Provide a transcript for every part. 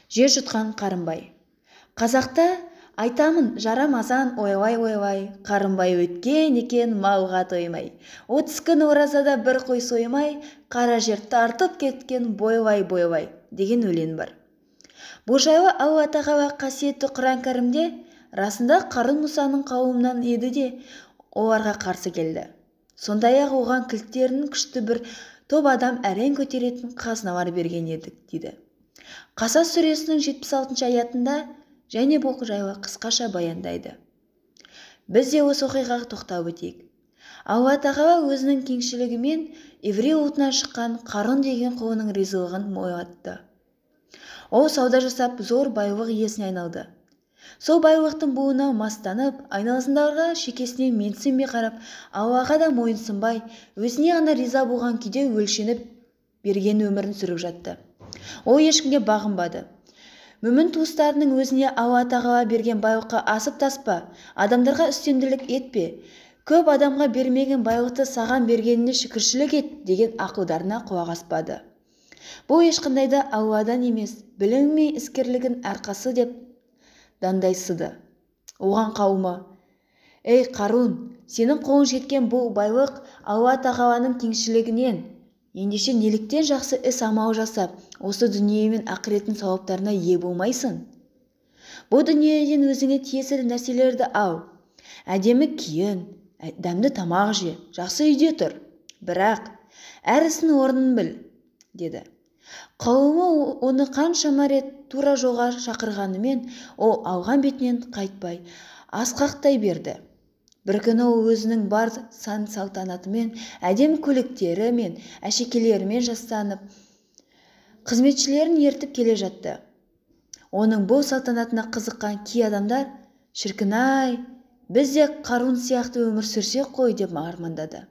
Жер жұтқан қарынбай. Қазақта айтамын жарамазан ойлай, қарынбай өткен екен малға тоймай. 30 күн оразада бір қой соймай, қара жер тартып кеткен бойлай деген өлең бар. Бұл жайлы Алла тағала қасиетті Құран кәрімде расында Қарун Мұсаның қауымынан еді де оларға қарсы келді. Сондай-ақ оған кілттерінің күшті бір топ адам әрең көтеретін қазыналар берген едік дейді. Қасас сүресінің 76 аятында және бұл жайлы қысқаша баяндайды. Біз де осы оқиғаға тоқталып өтейік. Алла тағала өзінің кеңшілігімен еврей ұлтынан шыққан Қарун деген құлының ризалығын молатты. Ол сауда жасап зор байлық иесіне айналды. Сол байлықтың буына мастанып, айналасындағыларға шекесіне менсінбей қарап, Аллаға да мойынсынбай, өзіне ғана риза болған күйде өлшеніп берген өмірін сүріп жатты. Ол ешкімге бағынбады. Мүмін туыстарының өзіне Алла тағала берген байлыққа асып таспа, адамдарға үстемділік етпе, көп адамға бермеген байлықты саған бергеніне шүкіршілік ет деген ақылдарына құлақ аспады. Бұл ешқандайда Алладан емес, білім мен іскерлігін арқасы деп дандайсыды. Оған қауымы: «Ей Қарун, сенің қолың жеткен бұл байлық Алла тағаланың кеңшілігінен. Ендеше неліктен жақсы іс амал жасап, осы дүние мен ақыреттің сауаптарына ие болмайсың? Бұл дүниеден өзіңе тиесілі нәрселерді ал. Әдемі киін, дәмді тамақ же, жақсы үйде тұр. Бірақ әр ісінің орнын біл», деді. Қауымы оны қаншама рет тура жолға шақырғанымен, ол алған бетінен қайтпай, асқақтай берді. Бір күні ол өзінің бар салтанатымен, әдемі көйлектері мен әшекейлерімен жастанып, қызметшілерін ертіп келе жатты. Оның бұл салтанатына қызыққан кей адамдар: «Шіркін-ай, біз де Қарун сияқты өмір сүрсек қой», деп армандады.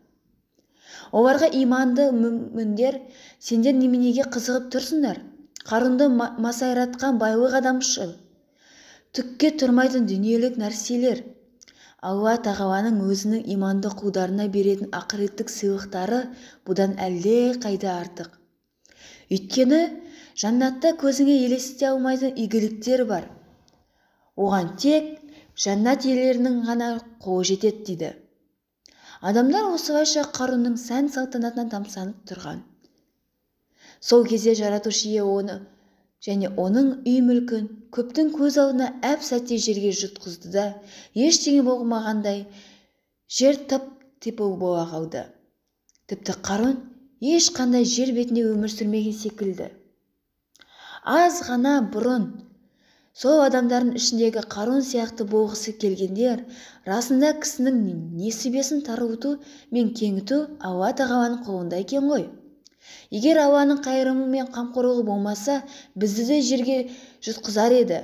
Оларға иманды мүміндер: «Сендер неменеге қызығып тұрсыңдар? Қарунды масайратқан байлық адамшыл, түкке тұрмайтын дүниелік нәрселер. Алла тағаланың өзінің иманды құлдарына беретін ақыреттік сыйлықтары бұдан әлде қайда артық. Өйткені жаннатта көзіңе елестете алмайтын игіліктер бар. Оған тек жаннат иелерінің ғана қолы жетеді», дейді. Адамдар осылайша Қарунның сән салтанатынан тамсанып тұрған. Сол кезде жаратушы ие оны және оның үй мүлкін көптің көз алдына әп-сәтте жерге жұтқызды да, ештеңе болмағандай жер тып-типыл бола қалды. Тіпті Қарун ешқандай жер бетінде өмір сүрмеген секілді. Аз ғана бұрын сол адамдардың ішіндегі Қарун сияқты болғысы келгендер расында кісінің несібесін тарылту мен кеңіту Алла тағаланың қолында екен ғой. Егер Алланың қайырымы мен қамқорлығы болмаса, бізді де жерге жұтқызар еді.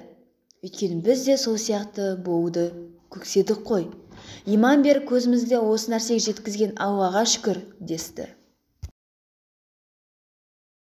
Өйткені біз де сол сияқты болуды көкседік қой. Иман беріп көзімізде осы нәрсеге жеткізген Аллаға шүкір, десті.